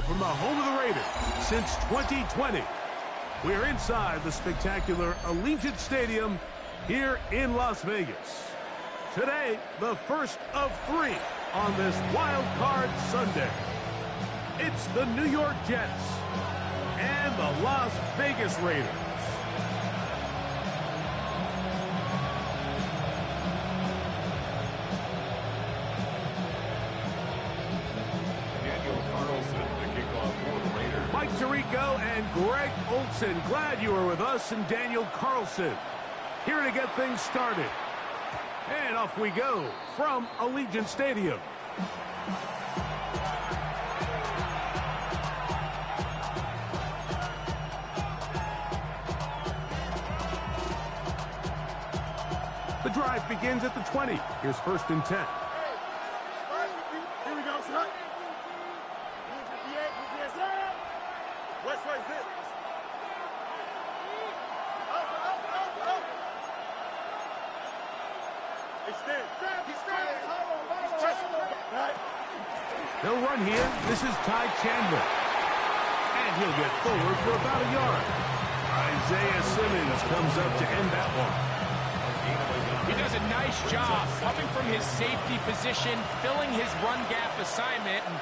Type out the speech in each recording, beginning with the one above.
from the home of the Raiders since 2020. We're inside the spectacular Allegiant Stadium here in Las Vegas. Today, the first of 3 on this Wild Card Sunday. It's the New York Jets and the Las Vegas Raiders. Mike Tirico and Greg Olson, glad you were with us, and Daniel Carlson here to get things started. And off we go from Allegiant Stadium. The drive begins at the 20. Here's 1st and 10. Here we go, son. What's right there? They'll run here. This is Ty Chandler. And he'll get forward for about a yard. Isaiah Simmons comes up to end that one. He does a nice job coming from his safety position, filling his run gap assignment, and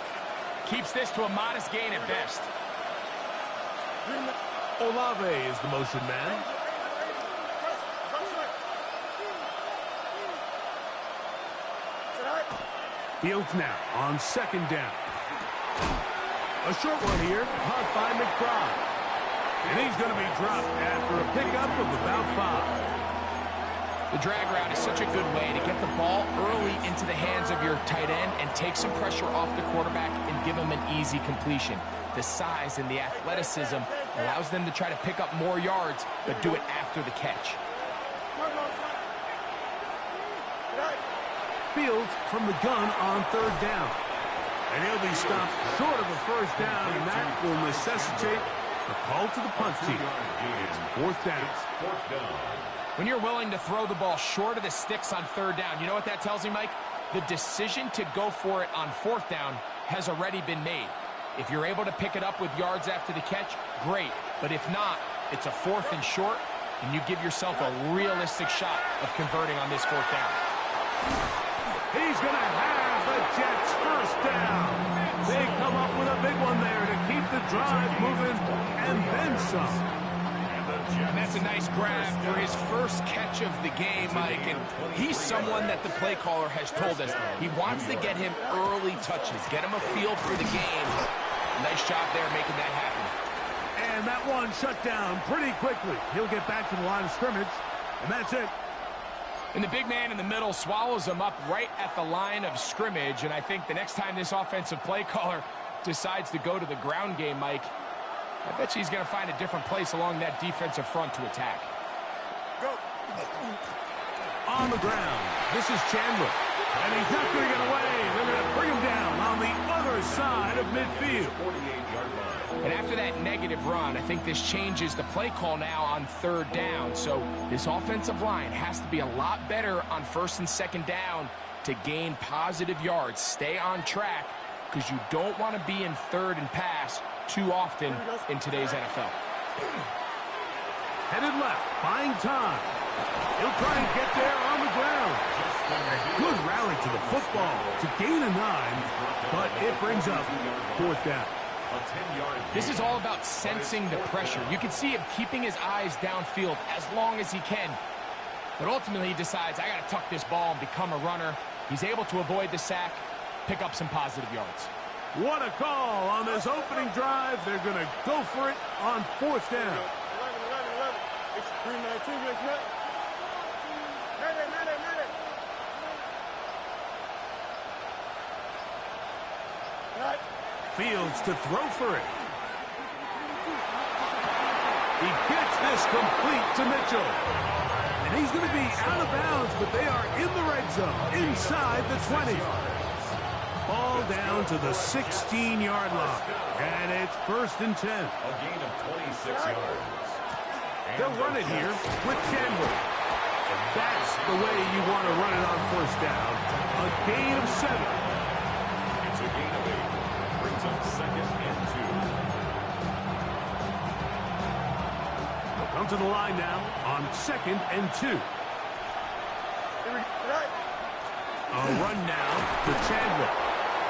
keeps this to a modest gain at best. Olave is the motion man. Fields now on 2nd down. A short one here, caught by McBride. And he's going to be dropped after a pickup of about 5. The drag route is such a good way to get the ball early into the hands of your tight end and take some pressure off the quarterback and give him an easy completion. The size and the athleticism allows them to try to pick up more yards, but do it after the catch. Fields from the gun on 3rd down. And he'll be stopped short of a 1st down, and that will necessitate a call to the punt team. It's 4th down. When you're willing to throw the ball short of the sticks on 3rd down, you know what that tells me, Mike? The decision to go for it on 4th down has already been made. If you're able to pick it up with yards after the catch, great. But if not, it's a 4th and short, and you give yourself a realistic shot of converting on this 4th down. He's going to have the Jets' 1st down. They come up with a big one there to keep the drive moving, and then some. And that's a nice grab for his first catch of the game, Mike. And he's someone that the play caller has told us he wants to get him early touches, get him a feel for the game. Nice job there making that happen. And that one shut down pretty quickly. He'll get back to the line of scrimmage, and that's it. And the big man in the middle swallows him up right at the line of scrimmage. And I think the next time this offensive play caller decides to go to the ground game, Mike, I bet you he's going to find a different place along that defensive front to attack. Go. On the ground, this is Chandler. And he's not going to get away. They're going to bring him down on the other side of midfield. And after that negative run, I think this changes the play call now on 3rd down. So this offensive line has to be a lot better on 1st and 2nd down to gain positive yards. Stay on track, because you don't want to be in 3rd and pass too often in today's NFL. Headed left, buying time. He'll try and get there on the ground. Good rally to the football to gain a 9, but it brings up 4th down. This is all about sensing the pressure. You can see him keeping his eyes downfield as long as he can. But ultimately he decides, I got to tuck this ball and become a runner. He's able to avoid the sack, pick up some positive yards. What a call on this opening drive. They're going to go for it on 4th down. 11. It's 3-19, let's go. Fields to throw for it. He gets this complete to Mitchell. And he's going to be out of bounds, but they are in the red zone, inside the 20. Ball down to the 16-yard line. And it's 1st and 10. A gain of 26 yards. They'll run it here with Chandler. And that's the way you want to run it on 1st down. A gain of 7. It's a gain of 8. Brings up 2nd and 2. come to the line now on 2nd and 2. A run now to Chandler.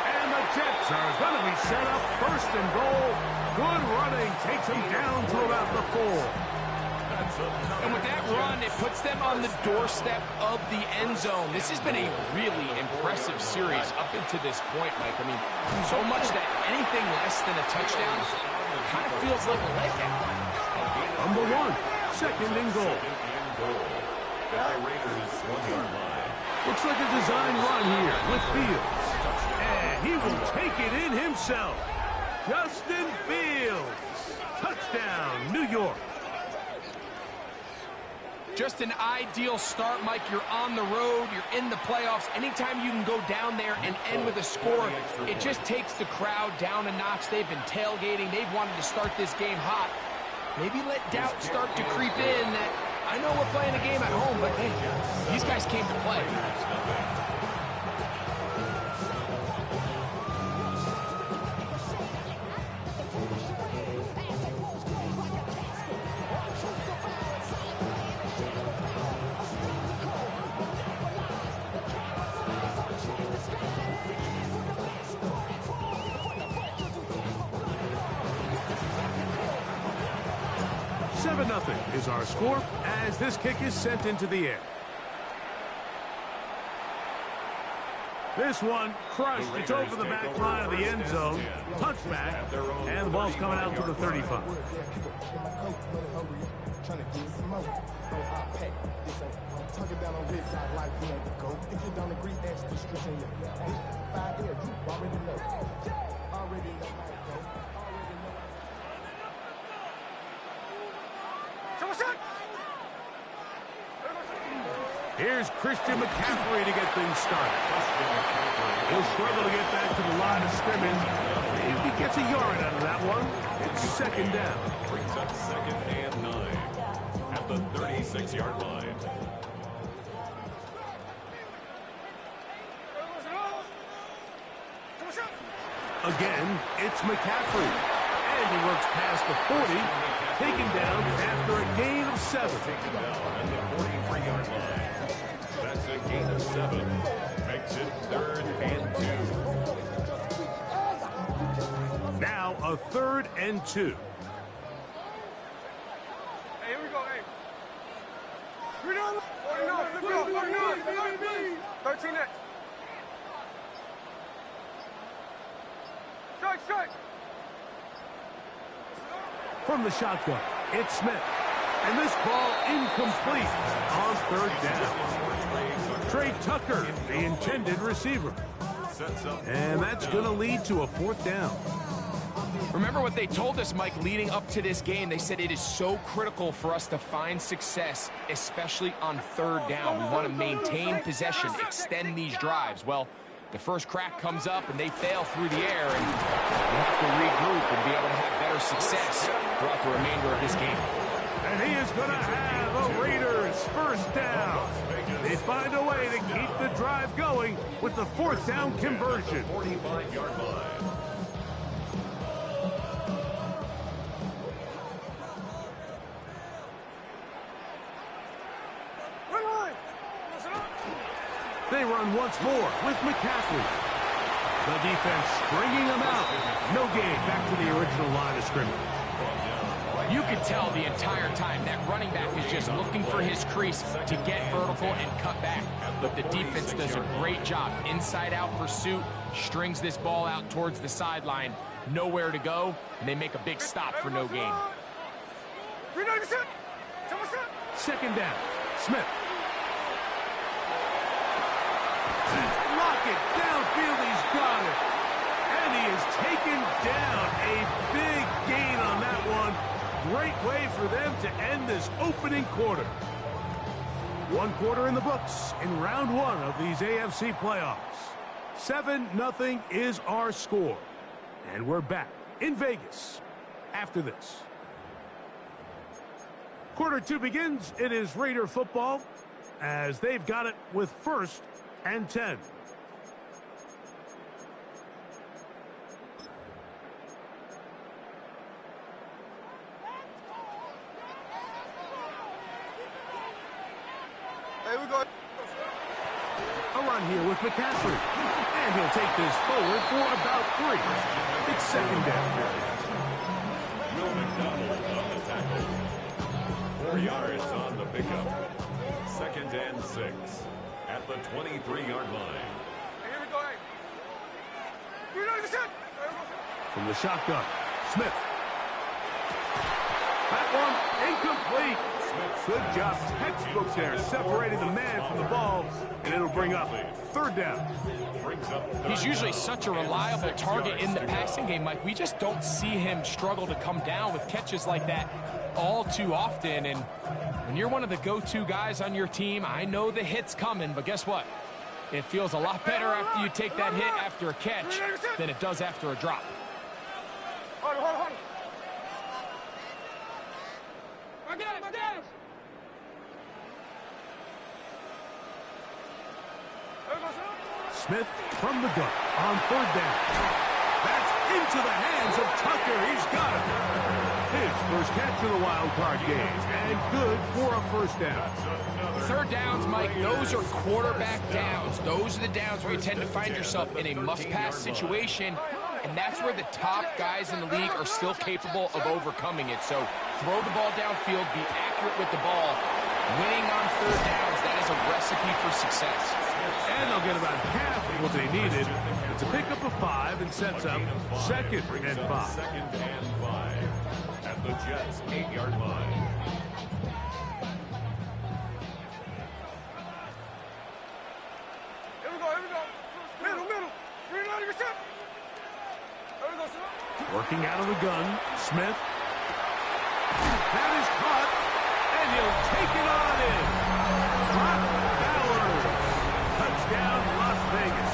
And the Jets are going to be set up 1st and goal. Good running takes them down to about the 4. And with that run, it puts them on the doorstep of the end zone. This has been a really impressive series up until this point, Mike. I mean, so much that anything less than a touchdown kind of feels like a letdown. Number 1, 2nd and goal. At the Raiders' 1-yard line. Looks like a design run here with Fields. And he will take it in himself. Justin Fields. Touchdown, New York. Just an ideal start, Mike. You're on the road. You're in the playoffs. Anytime you can go down there and end with a score, it just takes the crowd down a notch. They've been tailgating. They've wanted to start this game hot. Maybe let doubt start to creep in that I know we're playing a game at home, but hey, these guys came to play. 7-0 is our score as this kick is sent into the air. This one crushed. It's over the back line of the end zone. Touchback. And the ball's coming out to the 35. Here's Christian McCaffrey to get things started. He'll struggle to get back to the line of scrimmage. Maybe he gets a yard out of that one. It's 2nd down. Brings up 2nd and 9 at the 36-yard line. Again, it's McCaffrey. And he works past the 40, taken down after a gain of 7. Taken down at the 43-yard line. That's a gain of 7. Makes it 3rd and 2. Now a 3rd and 2. Hey, here we go, hey. 49, 13 next. Strike. From the shotgun, it's Smith. And this ball incomplete on 3rd down. Trey Tucker, the intended receiver. And that's going to lead to a 4th down. Remember what they told us, Mike, leading up to this game. They said it is so critical for us to find success, especially on 3rd down. We want to maintain possession, extend these drives. Well, the first crack comes up and they fail through the air, and we have to regroup and be able to have better success throughout the remainder of this game. And he is going to have a Raiders 1st down. They find a way to keep the drive going with the 4th down conversion. 45-yard line. They run once more with McCaffrey. The defense stringing them out. No gain back to the original line of scrimmage. You could tell the entire time that running back is just looking for his crease to get vertical and cut back. But the defense does a great job. Inside-out pursuit, strings this ball out towards the sideline. Nowhere to go, and they make a big stop for no gain. 2nd down. Smith. Lock it downfield. He's got it. And he is taken down. A big gain on that one. Great way for them to end this opening quarter. 1 quarter in the books in round 1 of these AFC playoffs. 7-0 is our score. And we're back in Vegas after this. Quarter 2 begins. It is Raider football as they've got it with 1st and 10. Hey, we go. A run here with McCaffrey. And he'll take this forward for about 3. It's second down. Will McDonald on the tackle. 4 yards on the pickup. Second and 6 at the 23-yard line. Here we go. You're not the shot. From the shotgun, Smith. That one incomplete. Good job, textbook there, separating the man from the ball, and it'll bring up third down. He's usually such a reliable target in the passing game, Mike. We just don't see him struggle to come down with catches like that all too often. And when you're one of the go-to guys on your team, I know the hit's coming, but guess what? It feels a lot better after you take that hit after a catch than it does after a drop. Hold on. I got it. Smith from the gun on third down. That's into the hands of Tucker. He's got it. His first catch of the wild card game, and good for a first down. Third downs, Mike, those are quarterback downs. Those are the downs where you tend to find yourself in a must-pass situation, and that's where the top guys in the league are still capable of overcoming it. So throw the ball downfield, be accurate with the ball. Winning on third downs, that is a recipe for success. And they'll get about half of what they needed. It's a pickup of 5 and sets up second and 5. Second and 5 at the Jets' 8-yard line. Here we go. Middle. You're not your shot. Here we go, son. Working out of the gun, Smith. That is caught, and he'll take it on in. Brock Bowers. Touchdown, Las Vegas.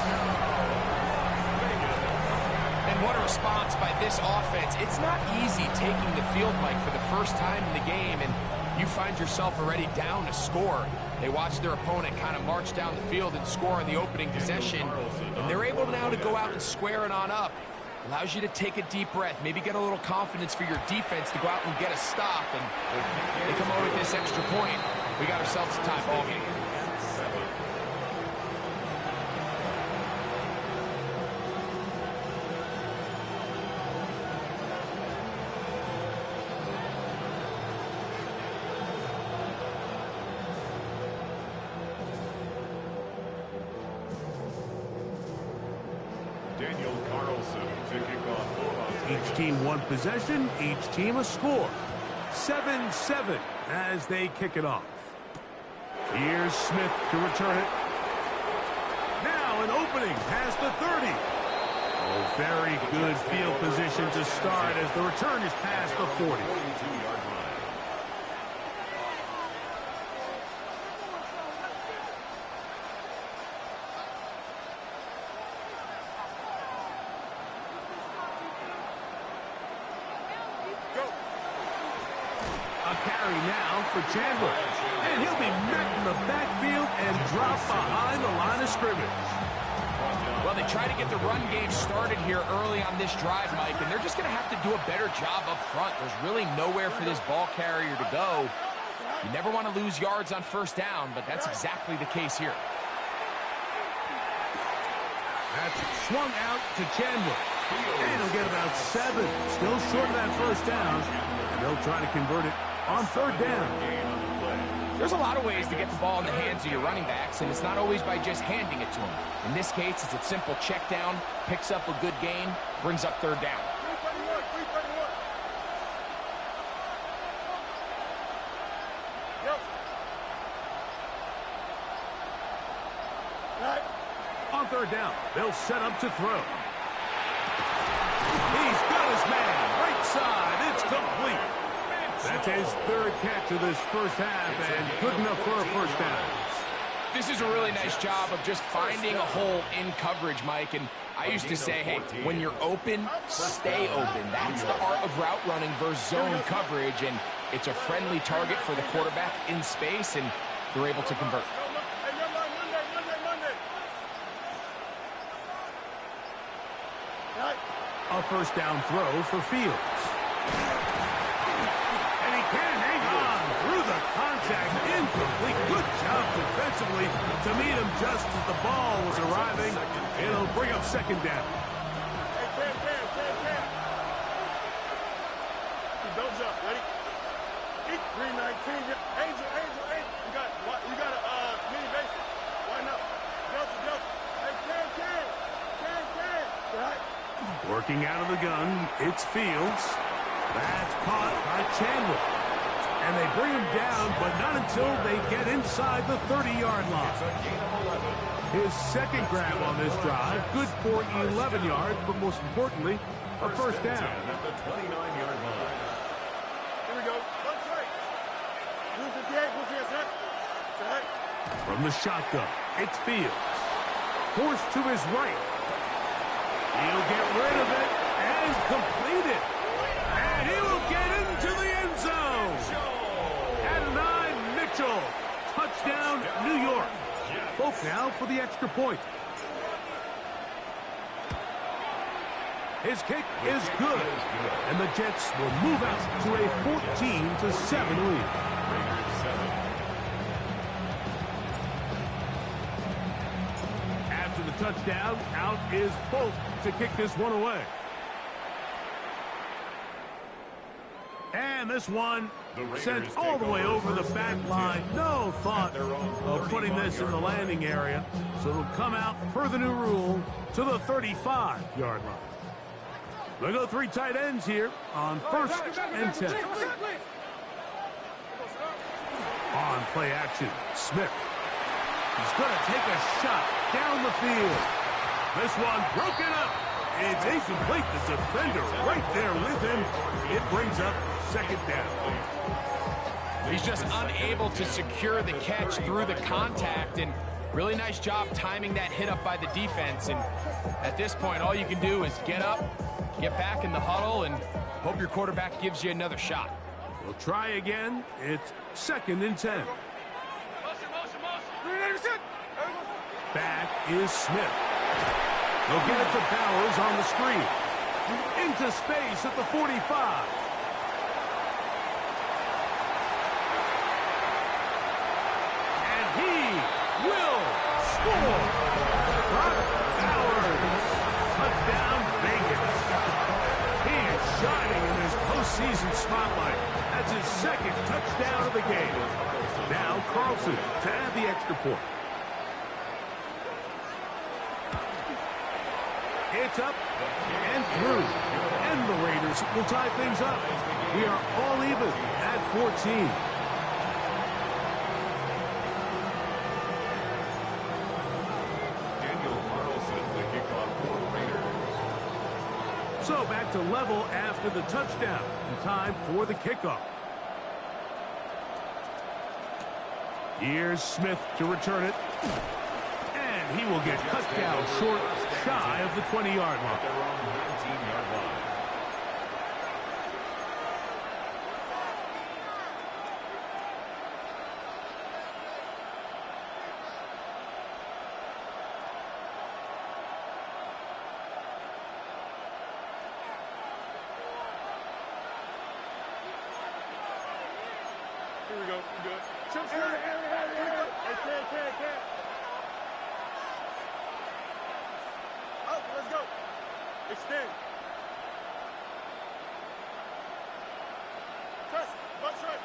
And what a response by this offense. It's not easy taking the field, Mike, for the first time in the game, and you find yourself already down a score. They watch their opponent kind of march down the field and score in the opening possession, and they're able now to go out and square it on up. Allows you to take a deep breath, maybe get a little confidence for your defense to go out and get a stop, and they come over with this extra point. We got ourselves a tie ball game. Each team one possession, each team a score. 7-7 as they kick it off. Here's Smith to return it. Now an opening past the 30. Oh, very good field position to start as the return is past the 40. Now for Chandler, and he'll be met in the backfield and drop behind the line of scrimmage. Well, they try to get the run game started here early on this drive, Mike, and they're just going to have to do a better job up front. There's really nowhere for this ball carrier to go. You never want to lose yards on first down, but that's exactly the case here. That's swung out to Chandler, and he'll get about 7. Still short of that first down, and they'll try to convert it on third down. There's a lot of ways to get the ball in the hands of your running backs, and it's not always by just handing it to them. In this case, it's a simple check down, picks up a good gain, brings up third down. 331. Yep. Right. On third down, they'll set up to throw. He's got his man, right side, it's complete. That's his third catch of this first half, and good enough for a first down. This is a really nice job of just finding a hole in coverage, Mike. And I used to say, hey, when you're open, stay open. That's the art of route running versus zone coverage, and it's a friendly target for the quarterback in space, and they're able to convert. A first down throw for Fields. And he can't hang on through the contact. Incomplete. Good job defensively. defensively to meet him just as the ball was arriving. It'll bring up second down. Hey, Cam. Don't jump. Ready? 319. Angel. You got a mini base. Why not? Delta. Hey, Cam. Right. Working out of the gun, it's Fields. That's caught by Chandler. And they bring him down, but not until they get inside the 30-yard line. His second grab on this drive, good for 11 yards, but most importantly, a first down. At the 29-yard line. Here we go. One straight. Who's the gate? From the shotgun, it's Fields. Forced to his right. He'll get rid of it and complete it. And he will get into the end zone. At 9, Mitchell. Touchdown, New York. Both now for the extra point. His kick is good. And the Jets will move out to a 14-7 lead. After the touchdown, out is Bolt to kick this one away. And this one sent all the way over the back line. No thought of putting this in the landing area. So it'll come out per the new rule to the 35-yard line. They go 3 tight ends here on 1st and 10. On play action, Smith. He's going to take a shot down the field. This one broken up. It's incomplete. The defender right there with him. It brings up second down. He's just unable to secure the catch through the contact, and really nice job timing that hit up by the defense. And at this point, all you can do is get up, get back in the huddle, and hope your quarterback gives you another shot. We'll try again. It's 2nd and 10. Back is Smith. They'll get it to Bowers on the screen. Into space at the 45. And he will score. Brock Bowers. Touchdown, Vegas. He is shining in his postseason spotlight. That's his 2nd touchdown of the game. Now Carlson to add the extra point. It's up and through. And the Raiders will tie things up. We are all even at 14. Daniel Carlson, the kickoff for Raiders. So back to level after the touchdown. And time for the kickoff. Here's Smith to return it. And he will get cut down short, shy of the 20-yard line. Their own 19-yard line. Here we go. We good. Chips here. Hey, Cam. Up, let's go. Extend. Press. Butt shot.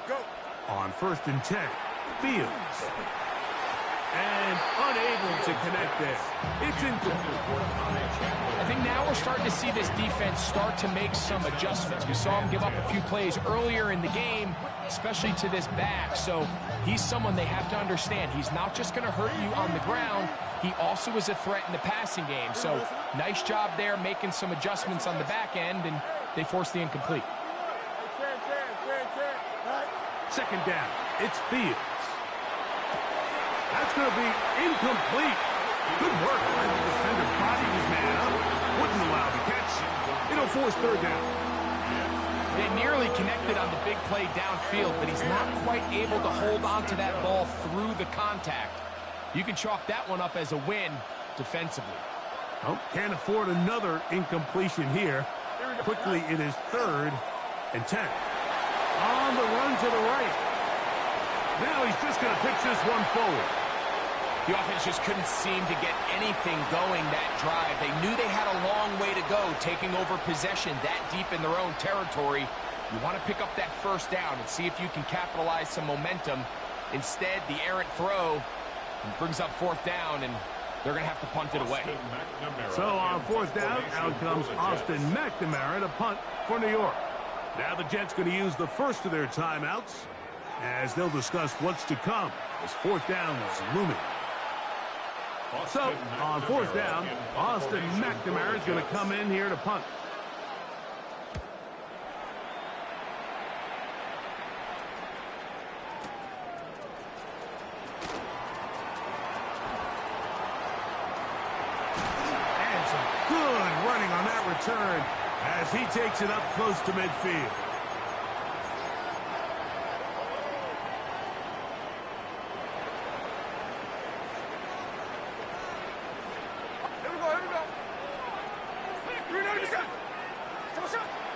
Go. On 1st and 10, Fields. And unable to connect there. It's incomplete. I think now we're starting to see this defense start to make some adjustments. We saw him give up a few plays earlier in the game, especially to this back. So he's someone they have to understand. He's not just going to hurt you on the ground. He also is a threat in the passing game. So nice job there making some adjustments on the back end, and they force the incomplete. Second down, it's Fields. That's going to be incomplete. Good work by the defender. Body his man up. Wouldn't allow the catch. It'll force 3rd down. They nearly connected on the big play downfield, but he's not quite able to hold on to that ball through the contact. You can chalk that one up as a win defensively. Oh, can't afford another incompletion here. Quickly, it is 3rd and 10. On the run to the right. Now he's just going to pitch this one forward. The offense just couldn't seem to get anything going that drive. They knew they had a long way to go, taking over possession that deep in their own territory. You want to pick up that first down and see if you can capitalize some momentum. Instead, the errant throw brings up fourth down, and they're going to have to punt it away. So on fourth down, out comes Austin McNamara to punt for New York. Now the Jets going to use the first of their timeouts as they'll discuss what's to come as fourth down is looming. So on fourth down, Austin McNamara is going to come in here to punt. Return as he takes it up close to midfield.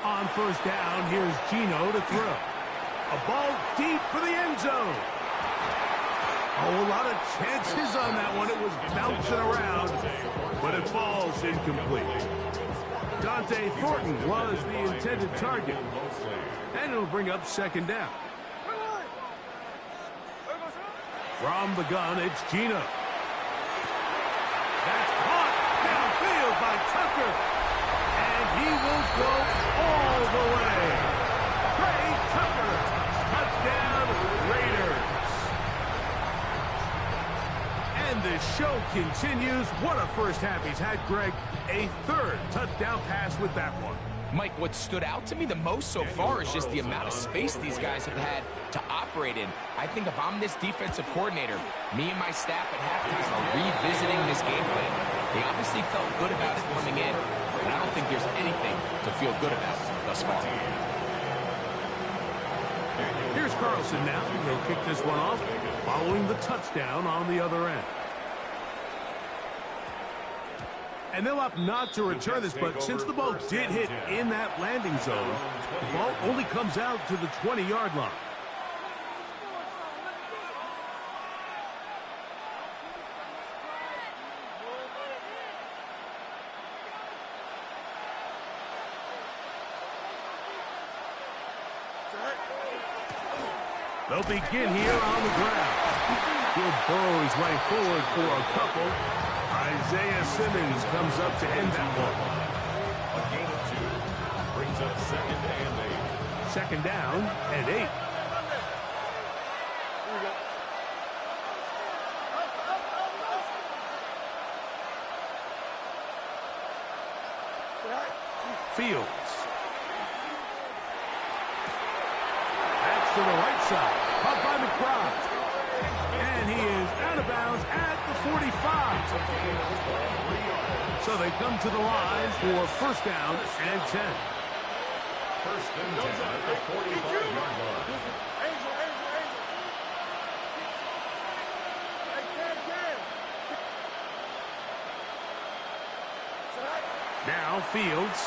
On first down, here's Gino to throw. A ball deep for the end zone. Oh, a lot of chances on that one. It was bouncing around, but it falls incomplete. Dante Thornton was the intended target. And it'll bring up second down. From the gun, it's Gino. That's caught downfield by Tucker. And he will go all the way. Trey Tucker, touchdown Raiders. And the show continues. What a first half he's had, Greg. A third touchdown pass with that one. Mike, what stood out to me the most so far is just the amount of space these guys have had to operate in. I think if I'm this defensive coordinator, me and my staff at halftime are revisiting this game plan. They obviously felt good about it coming in, but I don't think there's anything to feel good about thus far. Here's Carlson now. He'll kick this one off following the touchdown on the other end. And they'll opt not to return this, but since the ball did hit in that landing zone, the ball only comes out to the 20-yard line. They'll begin here on the ground. He'll burrow his way forward for a couple. Isaiah Simmons comes up to end that one. A gain of 2 brings up second and 8. Second down and 8. Fields. That's to the right side. Caught by McBride. And he is out of bounds at the 45. So they come to the line for first down and 10. First and 10 at the 45-yard line. Now Fields.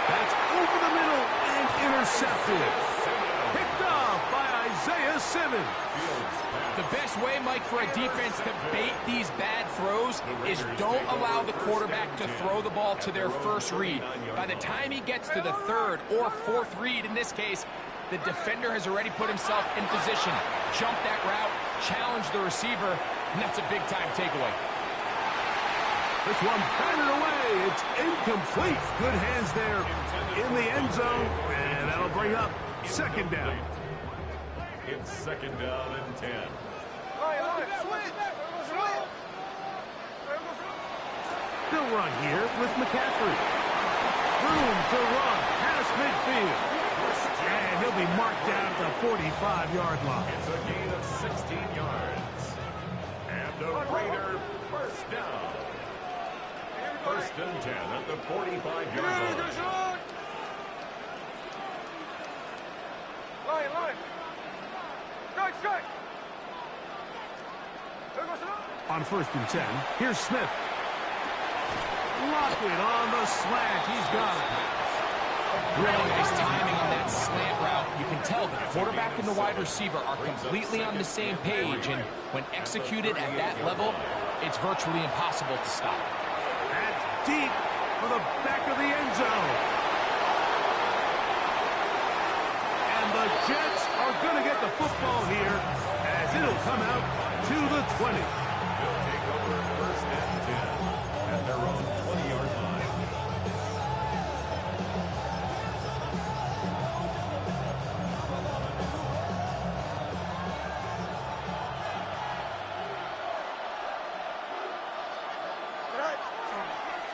That's over the middle and intercepted. Picked off by Isaiah Simmons. The best way, Mike, for a defense to bait these bad throws is don't allow the quarterback to throw the ball to their first read. By the time he gets to the third or fourth read, in this case, the defender has already put himself in position. Jump that route, challenge the receiver, and that's a big-time takeaway. This one batted away. It's incomplete. Good hands there in the end zone, and that'll bring up second down. It's second down and 10. They'll run here with McCaffrey. Room to run past midfield. And he'll be marked down at the 45-yard line. It's a gain of 16 yards. And the Raider first down. First and 10 at the 45-yard line. On first and 10, here's Smith. Lockett on the slant. He's got it. Really nice timing on that slant route. You can tell the quarterback and the wide receiver are completely on the same page, and when executed at that level, it's virtually impossible to stop. That's deep for the back of the end zone. And the Jets are going to get the football here as it'll come out to the 20. They'll take over first and 10 at their own 20-yard line.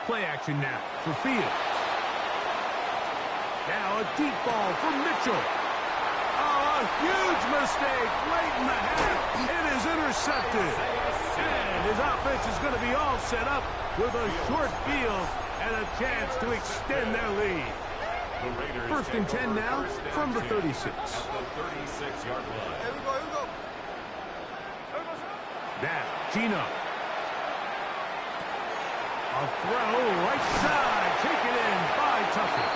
Play action now for Fields. Now a deep ball for Mitchell. Oh, a huge mistake late in the half. It is intercepted. And his offense is going to be all set up with a short field and a chance to extend their lead. The Raiders First and 10 now from the 36. at the 36-yard line. Here we go, here we go. Now, Gino. A throw right side. Taken in by Tucker.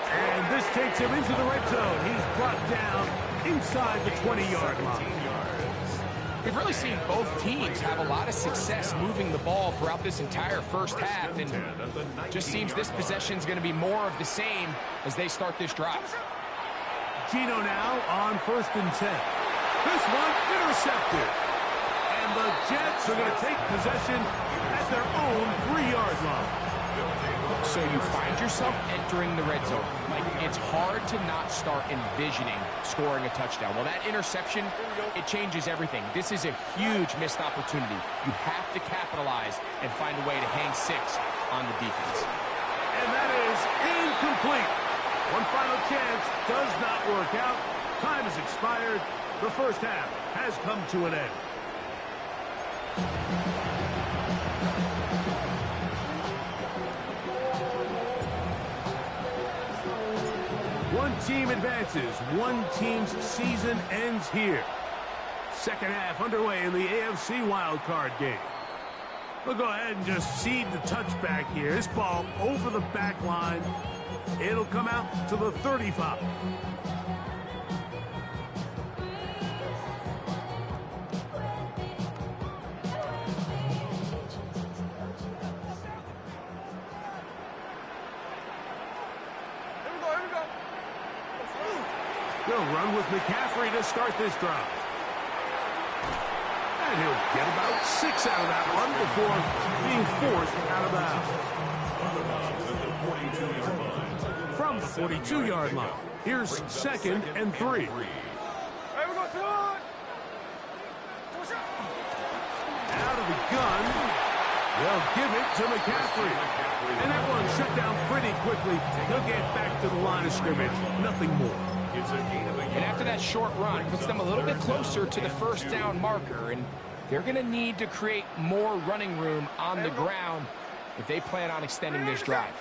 And this takes him into the red zone. He's brought down inside the 20-yard line. We've really seen both teams have a lot of success moving the ball throughout this entire first half, and just seems this possession is going to be more of the same as they start this drive. Gino now on first and 10. This one intercepted. And the Jets are going to take possession at their own 3-yard line. So you find yourself entering the red zone. Like, it's hard to not start envisioning scoring a touchdown. Well, that interception, it changes everything. This is a huge missed opportunity. You have to capitalize and find a way to hang 6 on the defense. And that is incomplete. One final chance does not work out. Time has expired. The first half has come to an end. One team advances. One team's season ends here. Second half underway in the AFC Wildcard game. We'll go ahead and just cede the touchback here. This ball over the back line. It'll come out to the 35. They'll run with McCaffrey to start this drive. And he'll get about 6 out of that one before being forced out of bounds. From the 42-yard line, here's second and 3. Out of the gun, they'll give it to McCaffrey. And that one shut down pretty quickly. He'll get back to the line of scrimmage. Nothing more. And after that short run, puts them a little bit closer to the first down marker, and they're going to need to create more running room on the ground if they plan on extending this drive.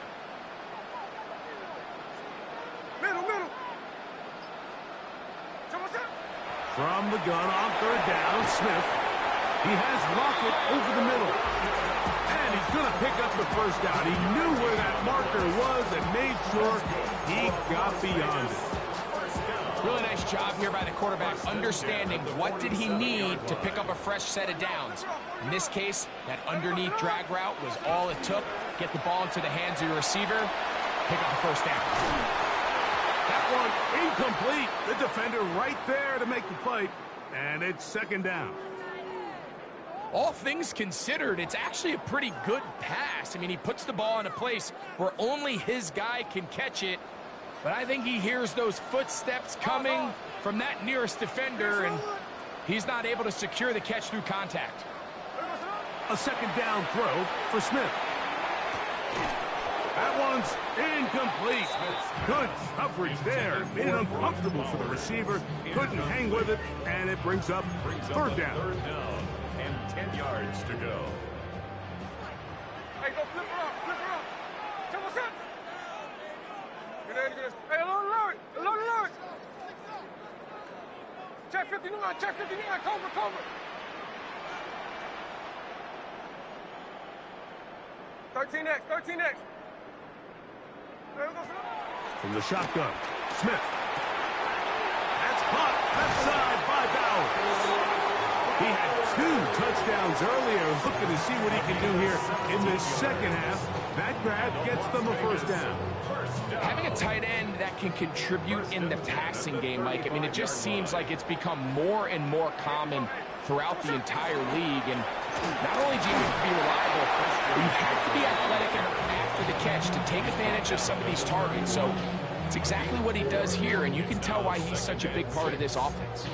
From the gun on third down, Smith. He has Lockett over the middle. And he's going to pick up the first down. He knew where that marker was and made sure he got beyond it. Really nice job here by the quarterback, understanding what did he need to pick up a fresh set of downs. In this case, that underneath drag route was all it took. Get the ball into the hands of your receiver, pick up the first down. That one incomplete. The defender right there to make the play. And it's second down. All things considered, it's actually a pretty good pass. I mean, he puts the ball in a place where only his guy can catch it. But I think he hears those footsteps coming from that nearest defender, and he's not able to secure the catch through contact. A second down throw for Smith. That one's incomplete. Good coverage there. Made it uncomfortable for the receiver. Couldn't hang with it, and it brings up third down. Third down and 10 yards to go. Hey, go flip her up, flip her up. Check what's up. Hey, alert. Check 59, cover. 13X. From the shotgun, Smith. At Left side by Bowers. He had 2 touchdowns earlier. Looking to see what he can do here in this second half. That grab gets them a first down. Having a tight end that can contribute in the passing game, Mike, I mean, it just seems like it's become more and more common throughout the entire league. And not only do you have to be reliable, but you have to be athletic after the catch to take advantage of some of these targets. So it's exactly what he does here, and you can tell why he's such a big part of this offense.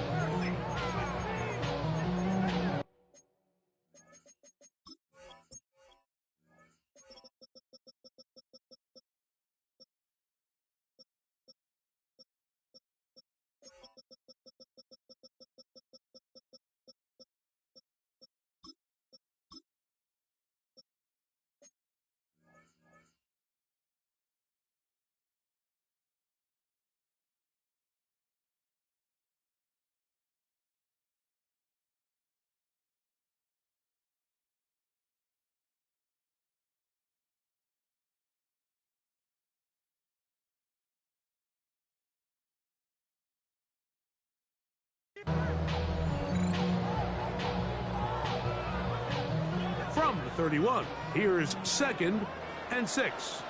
From the 31, here's 2nd and 6.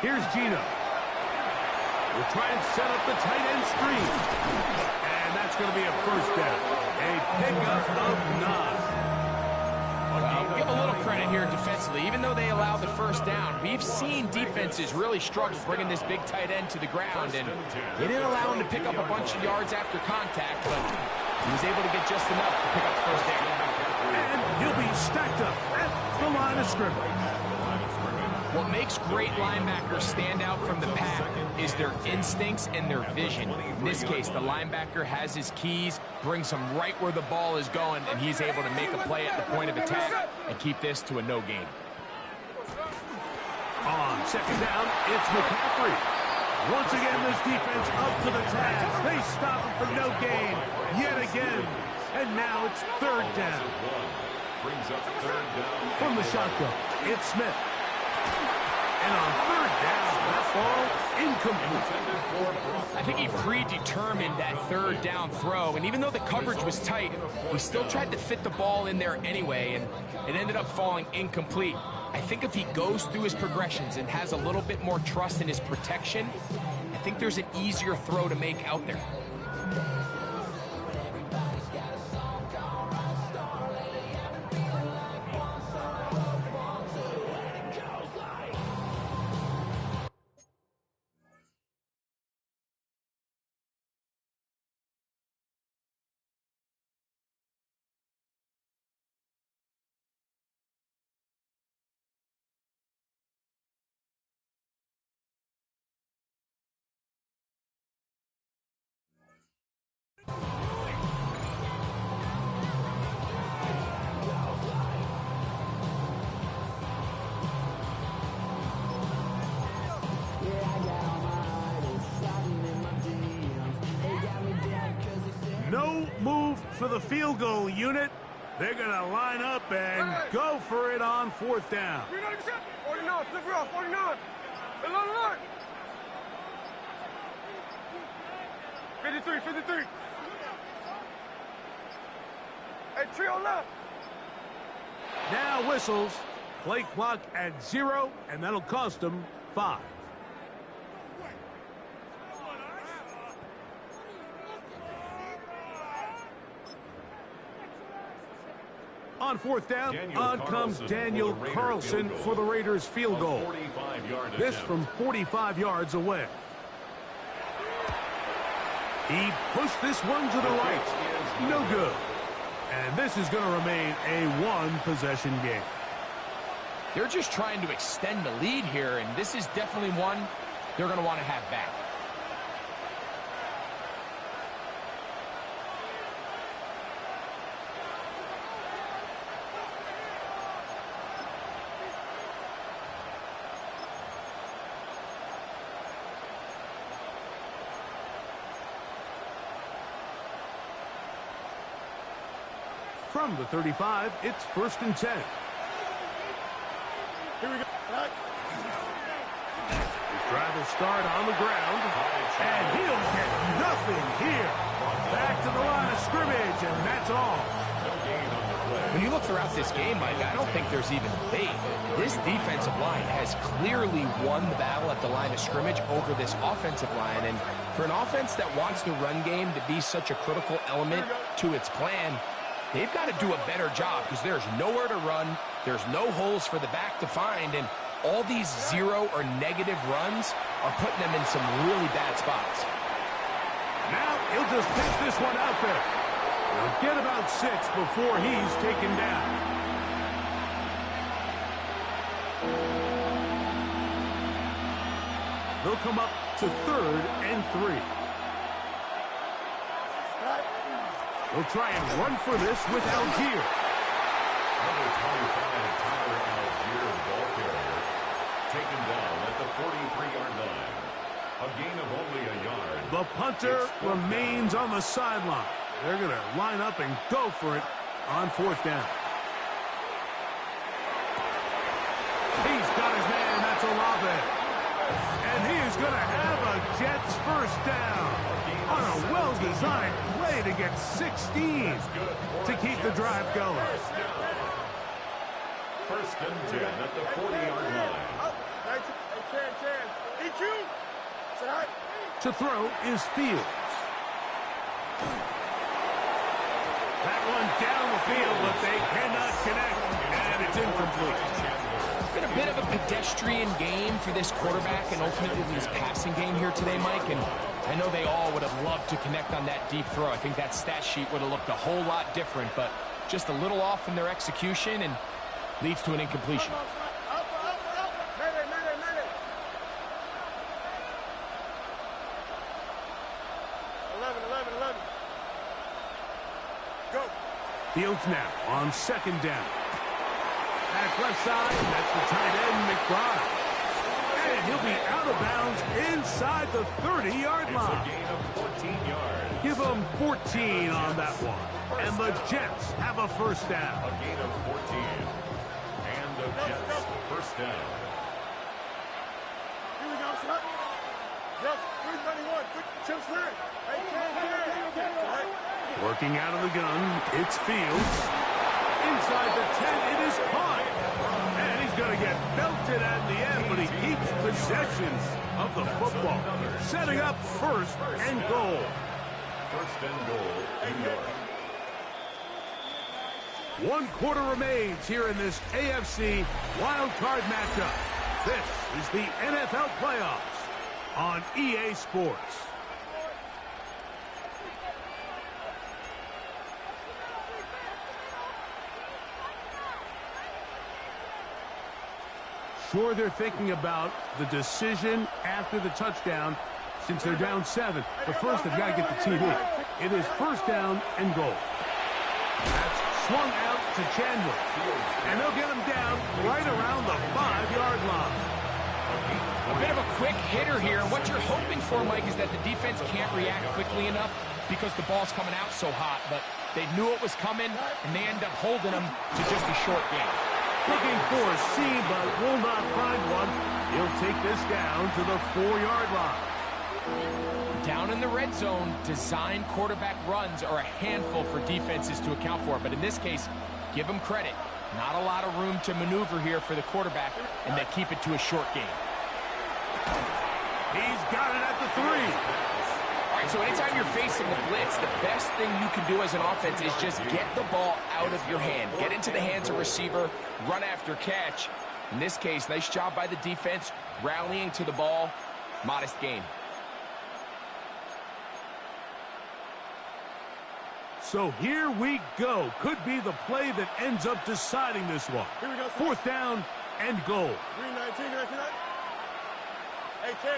Here's Gino. We'll try and set up the tight end screen. And that's going to be a first down. A pickup of 9. Well, give a little credit here defensively. Even though they allowed the first down, we've seen defenses really struggle bringing this big tight end to the ground, and they didn't allow him to pick up a bunch of yards after contact, but he was able to get just enough to pick up the first down. And he'll be stacked up at the line of scrimmage. What makes great linebackers stand out from the pack is their instincts and their vision. In this case, the linebacker has his keys, brings him right where the ball is going, and he's able to make a play at the point of attack and keep this to a no gain. On 2nd down, it's McCaffrey. Once again, this defense up to the task. They stop him for no gain yet again. And now it's 3rd down. From the shotgun, it's Smith. And on 3rd down, that ball incomplete. I think he predetermined that 3rd down throw, and even though the coverage was tight, he still tried to fit the ball in there anyway, and it ended up falling incomplete. I think if he goes through his progressions and has a little bit more trust in his protection, I think there's an easier throw to make out there. No move for the field goal unit. They're going to line up and go for it on 4th down. 49, flip it off, 49. 53, 53. Hey, trio left. Now whistles. Play clock at 0, and that'll cost them 5. On 4th down, on comes Daniel Carlson for the Raiders field goal. This from 45 yards away. He pushed this one to the right. No good. And this is going to remain a 1-possession game. They're just trying to extend the lead here, and this is definitely one they're going to want to have back. From the 35, it's 1st and 10. Here we go. He's driving will start on the ground, and he'll get nothing here. Back to the line of scrimmage, and that's all. When you look throughout this game, Mike, I don't think there's even debate. This defensive line has clearly won the battle at the line of scrimmage over this offensive line. And for an offense that wants the run game to be such a critical element to its plan, they've got to do a better job because there's nowhere to run. There's no holes for the back to find. And all these zero or negative runs are putting them in some really bad spots. Now he'll just pitch this one out there. He'll get about 6 before he's taken down. They'll come up to 3rd and 3. They'll try and run for this with Algier. Number 25, Tyler Algier, the ball carrier, taken down at the 43-yard line. A gain of only a yard. The punter remains on the sideline. They're going to line up and go for it on 4th down. He's got his man. That's Olave. And he is going to have a Jets first down on a well-designed play to get 16 to keep the drive going. First and 10 at the 40-yard line. To throw is Fields. That one down the field, but they cannot connect, and it's incomplete. It's been a bit of a pedestrian game for this quarterback and ultimately this passing game here today, Mike, and I know they all would have loved to connect on that deep throw. I think that stat sheet would have looked a whole lot different, but just a little off in their execution and leads to an incompletion. Fields now on 2nd down. That's left side. That's the tight end, McBride. And he'll be out of bounds inside the 30-yard line. It's a gain of 14 yards. Give them 14 on that one. And the Jets have a first down. A gain of 14. And the Jets first down. Here we go, son. Just 321. Chips there. Working out of the gun, it's Fields. Inside the 10, it is caught. And he's going to get belted at the end, but he keeps possession of the football. Setting up 1st and goal. 1st and goal, New York. 1 quarter remains here in this AFC Wildcard matchup. This is the NFL playoffs on EA Sports. Sure, they're thinking about the decision after the touchdown since they're down 7. But first, they've got to get the TD. It is 1st down and goal. That's swung out to Chandler. And they'll get him down right around the 5-yard line. A bit of a quick hitter here. What you're hoping for, Mike, is that the defense can't react quickly enough because the ball's coming out so hot. But they knew it was coming, and they end up holding them to just a short game. Looking for a seam, but will not find one. He'll take this down to the 4-yard line. Down in the red zone, design quarterback runs are a handful for defenses to account for. But in this case, give them credit. Not a lot of room to maneuver here for the quarterback, and they keep it to a short game. He's got it at the 3. All right, so anytime you're facing a blitz, the best thing you can do as an offense is just get the ball out of your hand. Get into the hands of receiver, run after catch. In this case, nice job by the defense, rallying to the ball. Modest gain. So here we go. Could be the play that ends up deciding this one. Here we go. 4th down and goal. 319, 19. Hey, can.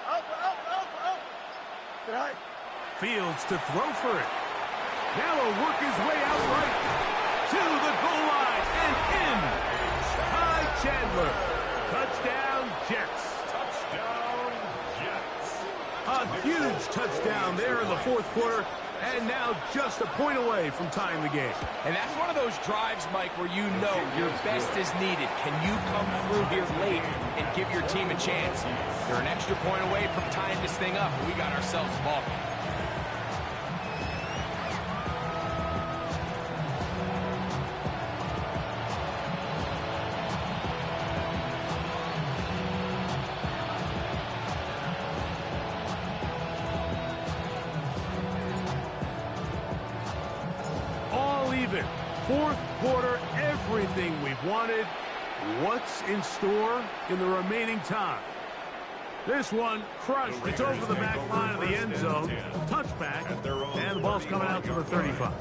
Up. Good high. Fields to throw for it. Now he'll work his way out right to the goal line and in. Ty Chandler. Touchdown, Jets. Touchdown, Jets. A huge touchdown there in the 4th quarter. And now just a point away from tying the game. And that's one of those drives, Mike, where you know your best is needed. Can you come through here late and give your team a chance? They're an extra point away from tying this thing up. We got ourselves a ball game. Fourth quarter, everything we've wanted. What's in store in the remaining time? This one crushed. It's over the back line of the end zone. Touchback, and the ball's coming out to the 35.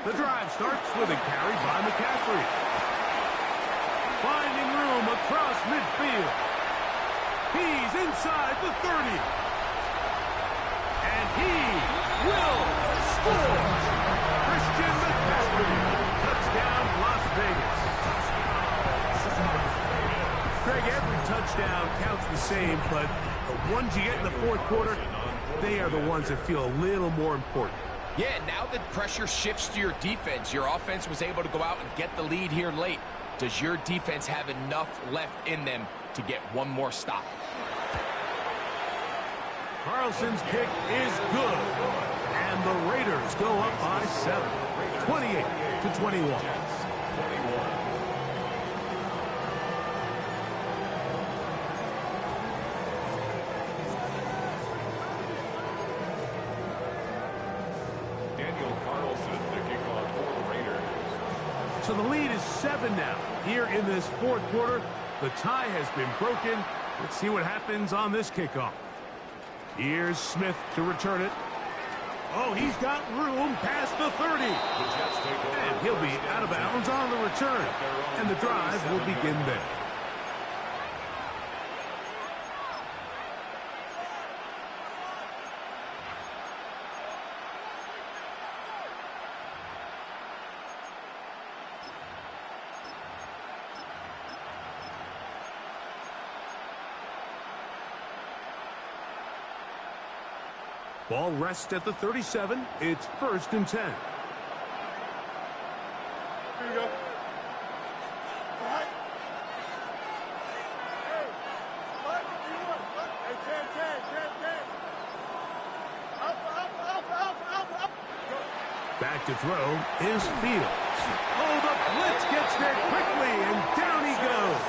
The drive starts with a carry by McCaffrey. Finding room across midfield. He's inside the 30. And he will score. Christian McCaffrey. Touchdown, Las Vegas. Greg, every touchdown counts the same, but the ones you get in the fourth quarter, they are the ones that feel a little more important. Yeah, now that pressure shifts to your defense, your offense was able to go out and get the lead here late. Does your defense have enough left in them to get one more stop? Carlson's kick is good. And the Raiders go up by 7. 28-21. So the lead is 7 now. Here in this fourth quarter, the tie has been broken. Let's see what happens on this kickoff. Here's Smith to return it. Oh, he's got room past the 30. And he'll be out of bounds on the return. And the drive will begin there. Ball rests at the 37. It's 1st and 10. Here you go. All right. Hey, what? What do you want? What? Hey, 10. Up. Back to throw is Fields. Oh, the blitz gets there quickly, and down he goes.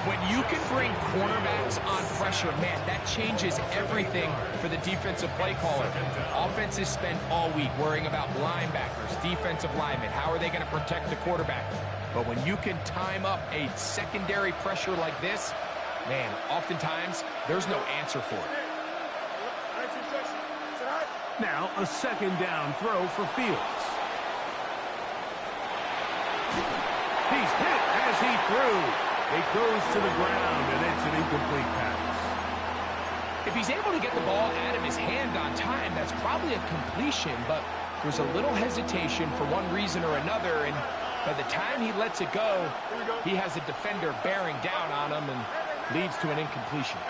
When you can bring cornerbacks on pressure, man, that changes everything for the defensive play caller. Offenses spend all week worrying about linebackers, defensive linemen. How are they going to protect the quarterback? But when you can time up a secondary pressure like this, man, oftentimes there's no answer for it. Now a 2nd down throw for Fields. He's hit as he threw. It goes to the ground, and it's an incomplete pass. If he's able to get the ball out of his hand on time, that's probably a completion, but there's a little hesitation for one reason or another, and by the time he lets it go, he has a defender bearing down on him and leads to an incompletion.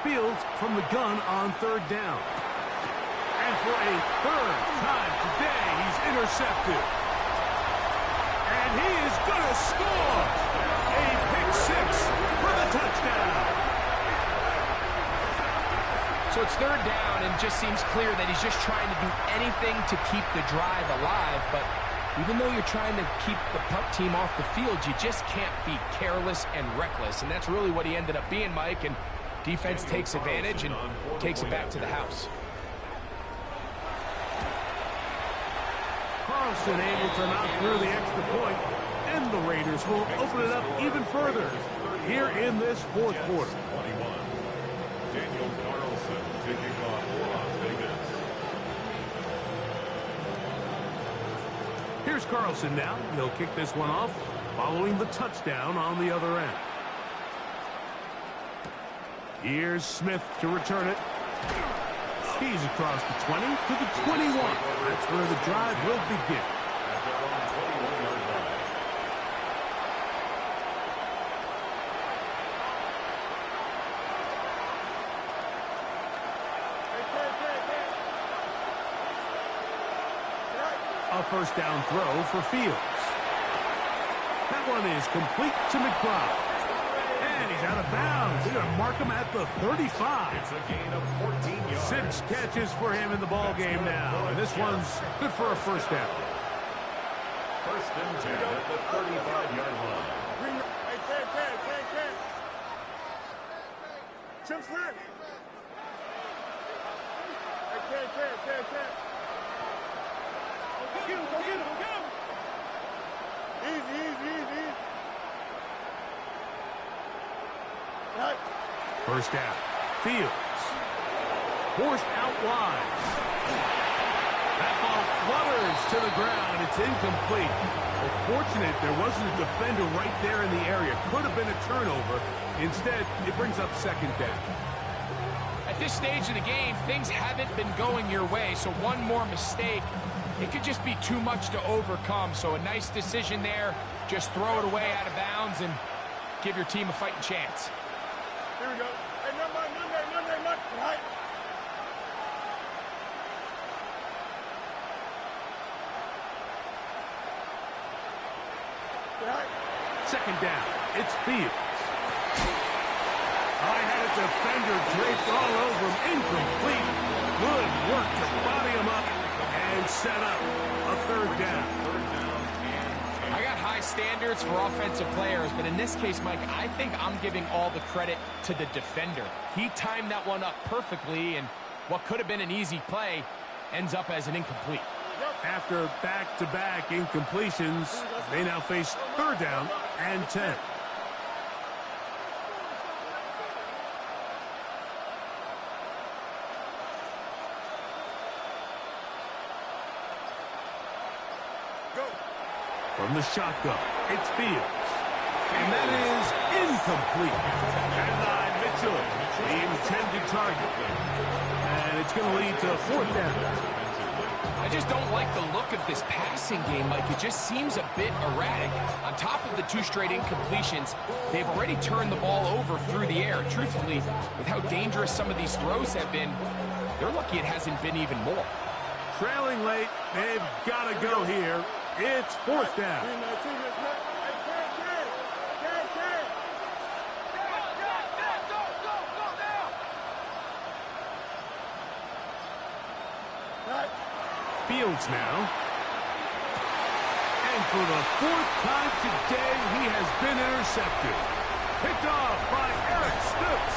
Fields from the gun on 3rd down. And for a 3rd time today, he's intercepted. And he is going to score a pick 6 for the touchdown. So it's 3rd down, and just seems clear that he's just trying to do anything to keep the drive alive. But even though you're trying to keep the punt team off the field, you just can't be careless and reckless. And that's really what he ended up being, Mike. And defense takes advantage and takes it back to the house. Carlson able to knock through the extra point, and the Raiders will open it up even further here in this fourth quarter. Daniel Carlson taking off for Las Vegas. Here's Carlson now. He'll kick this one off following the touchdown on the other end. Here's Smith to return it. He's across the 20 to the 21. That's where the drive will begin. At their own 21-yard line. A first down throw for Fields. That one is complete to McBride. And he's out of bounds. They're going to mark him at the 35. It's a gain of 14 yards. 6 catches for him in the ball game now. And this one's good for a first down. First and 10 at the 35-yard line. Hey, Ken. Chip slant. Hey, Ken. Go get him. Easy. Right. First down. Fields. Forced out wide. That ball flutters to the ground. It's incomplete. Well, fortunate there wasn't a defender right there in the area. Could have been a turnover. Instead, it brings up second down. At this stage of the game, things haven't been going your way, so one more mistake, it could just be too much to overcome. So a nice decision there. Just throw it away out of bounds and give your team a fighting chance. Here we go. Hey, Monday. Right. Second down. It's Fields. I had a defender draped all over him. Incomplete. Good work to body him up and set up a third down. I got high standards for offensive players, but in this case, Mike, I think I'm giving all the credit to the defender. He timed that one up perfectly, and what could have been an easy play ends up as an incomplete. After back-to-back incompletions, they now face third down and 10. From the shotgun, it's Fields. And that is incomplete. And Mitchell, the intended target. And it's going to lead to fourth down. I just don't like the look of this passing game, Mike. It just seems a bit erratic. On top of the 2 straight incompletions, they've already turned the ball over through the air. Truthfully, with how dangerous some of these throws have been, they're lucky it hasn't been even more. Trailing late, they've got to go here. It's fourth down. Fields now. And for the 4th time today, he has been intercepted. Picked off by Eric Stooks.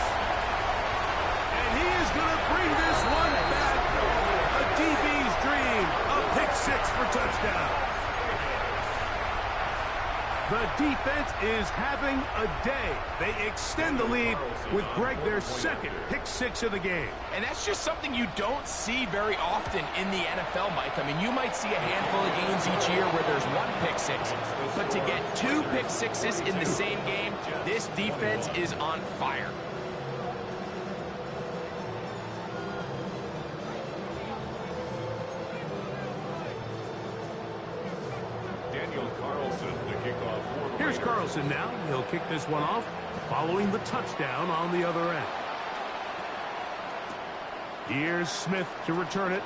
And he is going to bring this one back. A DB's dream. A pick 6 for touchdown. The defense is having a day. They extend the lead with Greg, their second pick 6 of the game. And that's just something you don't see very often in the NFL, Mike. I mean, you might see a handful of games each year where there's 1 pick 6. But to get 2 pick 6s in the same game, this defense is on fire. Here's Carlson now. He'll kick this one off following the touchdown on the other end. Here's Smith to return it.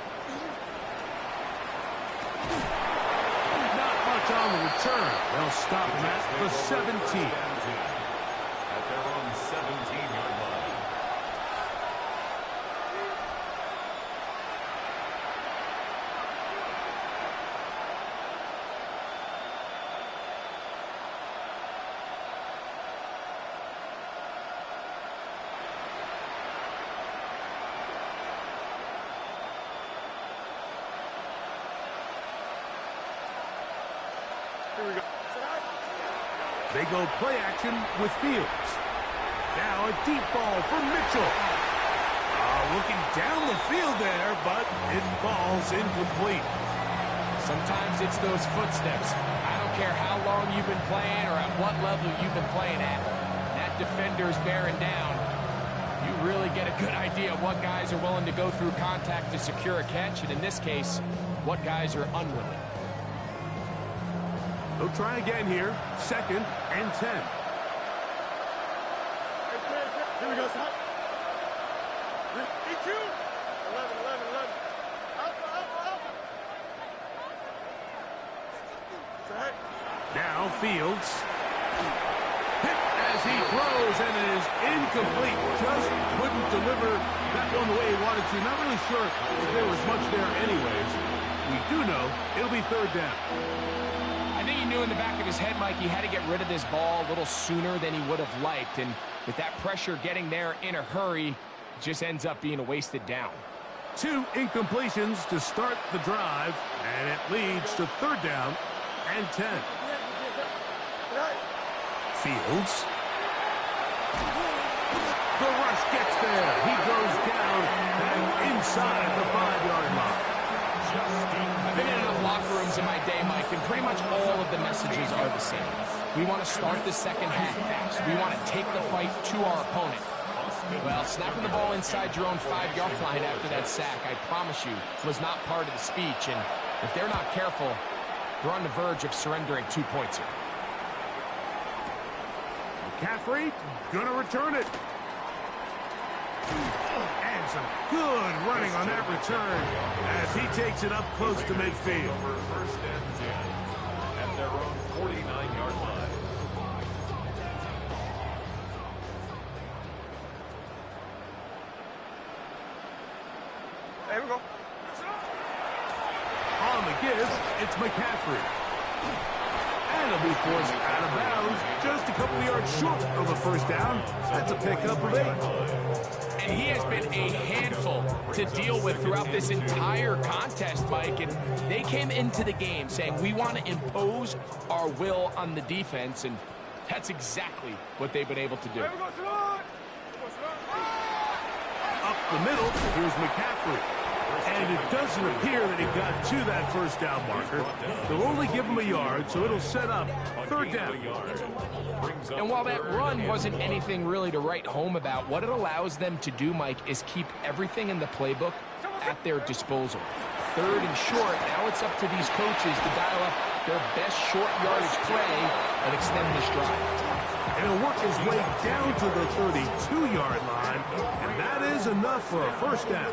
Not much on the return. They'll stop him at the 17. At their own 17-yard line. They go play action with Fields. Now a deep ball for Mitchell. Looking down the field there, but it falls incomplete. Sometimes it's those footsteps. I don't care how long you've been playing or at what level you've been playing at. That defender's bearing down. You really get a good idea of what guys are willing to go through contact to secure a catch, and in this case, what guys are unwilling. They'll try again here. 2nd and 10. Here we go, son. Eat you. 11, 11, 11. Alpha. Right. Now Fields. Hit as he throws, and it is incomplete. Just couldn't deliver that one the way he wanted to. Not really sure if there was much there anyways. We do know it'll be 3rd down. I think he knew in the back of his head, Mike, he had to get rid of this ball a little sooner than he would have liked. And with that pressure getting there in a hurry, it just ends up being a wasted down. 2 incompletions to start the drive, and it leads to 3rd down and 10. Fields. The rush gets there. He goes down and inside the 5-yard line. I've been in enough locker rooms in my day, Mike, and pretty much all of the messages are the same. We want to start the second half fast. We want to take the fight to our opponent. Well, snapping the ball inside your own 5-yard line after that sack, I promise you, was not part of the speech. And if they're not careful, they're on the verge of surrendering 2 points here. McCaffrey gonna return it. And some good running on that return as he takes it up close to midfield. For 1st and 10 at their own 49-yard line. There we go. On the give, it's McCaffrey. And he'll be forced out of bounds just a couple of yards short of a 1st down. That's a pickup of 8. And he has been a handful to deal with throughout this entire contest, Mike. And they came into the game saying, we want to impose our will on the defense. And that's exactly what they've been able to do. There we go, son. Up the middle, here's McCaffrey. And it doesn't appear that he got to that 1st down marker. They'll only give him a yard, so it'll set up 3rd down. And while that run wasn't anything really to write home about, what it allows them to do, Mike, is keep everything in the playbook at their disposal. 3rd and short, now it's up to these coaches to dial up their best short yardage play and extend this drive. And he'll work his way down to the 32-yard line, and that is enough for a 1st down.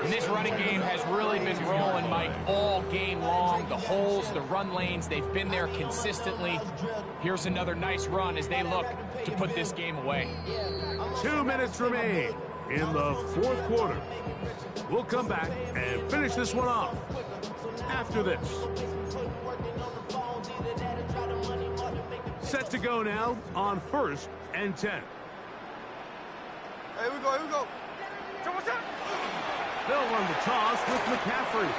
And this running game has really been rolling, Mike, all game long. The holes, the run lanes, they've been there consistently. Here's another nice run as they look to put this game away. 2 minutes remain in the 4th quarter. We'll come back and finish this one off after this. Set to go now on 1st and 10. Here we go, here we go. They'll run the toss with McCaffrey.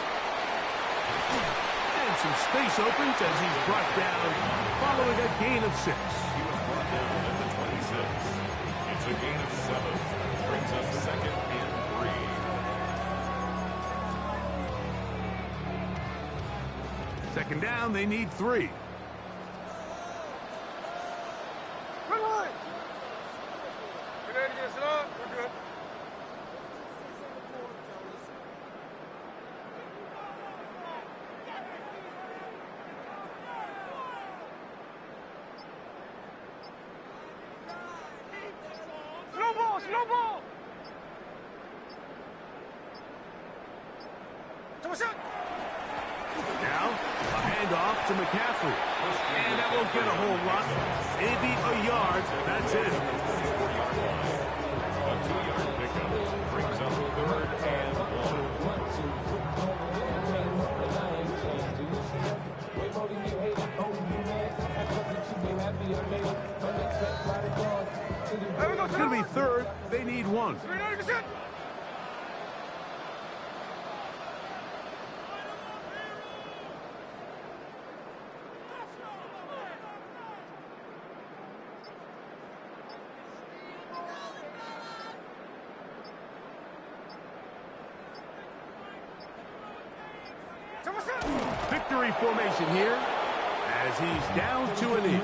And some space opens as he's brought down following a gain of 6. He was brought down at the 26. It's a gain of 7. Brings up 2nd and 3. 2nd down, they need 3. Run line. We're ready to get set up. We're good. Slow ball! Now, a handoff to McCaffrey. And that won't get a whole lot. Maybe a yard. That's it. A 2-yard pickup brings up 3rd and 1. It's going to be 3rd. They need 1. 390%. Victory formation here as he's down to a knee.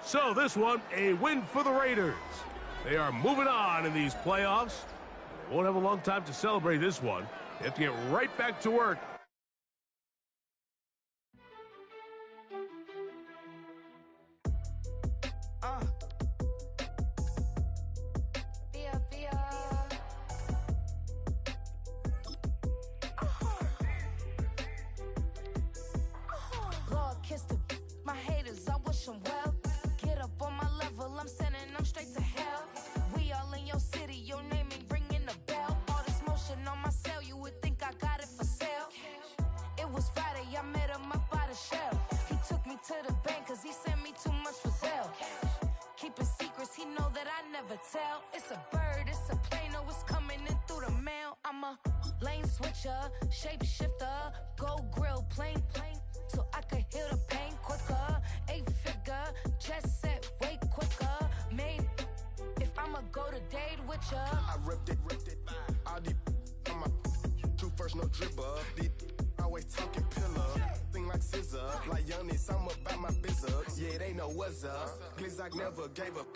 So this one, a win for the Raiders. They are moving on in these playoffs. They won't have a long time to celebrate this one. They have to get right back to work. Lord, kiss my haters, I wish them well. Get up on my level, I'm sending them straight to hell. We all in your city, your name ain't ringing the bell. All this motion on my cell, you would think I got it for sale. It was Friday, I met him up by the shell. He took me to the bank, cause he sent me too much for sale. Keeping secrets, he know that I never tell. It's a bird, it's a plane, oh, it's coming in through the mail. I'm a lane switcher, shapeshifter, go grill, plane, so I could heal the pain quicker. 8-figure, just set way quicker. Made, if I'ma go to date with ya. I ripped it, all these on my two first, no dribble. These always talking pillar, thing like scissor. Like youngest, I'm about my business. Yeah, they know what's up. Glizzock never gave up.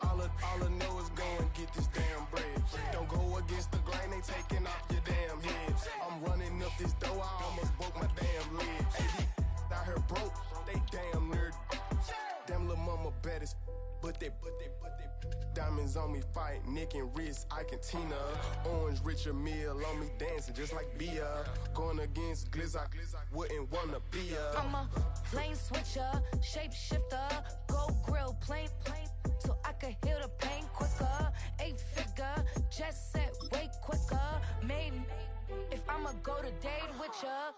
All I know is go and get this damn bread. Don't go against the grain, they taking off your damn heads. I'm running up this door, I almost broke my damn legs. Hey, out here broke, they damn nerd. Damn little mama bad as but they diamonds on me fight, neck and wrist, I can Tina. Orange Richard Mill on me dancing just like Bia. Going against Glizzock, wouldn't wanna be a. I'm a lane switcher, shapeshifter, go grill, plane, so I could heal the pain quicker. 8-figure, just set way quicker. Made, if I'ma go to date with ya.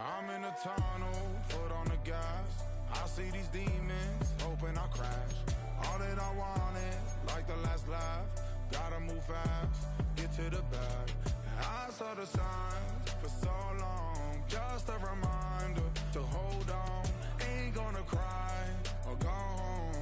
I'm in a tunnel, foot on the gas. I see these demons, hoping I crash. All that I wanted, like the last laugh. Gotta move fast, get to the bag. I saw the signs for so long, just a reminder to hold on. Ain't gonna cry or go home.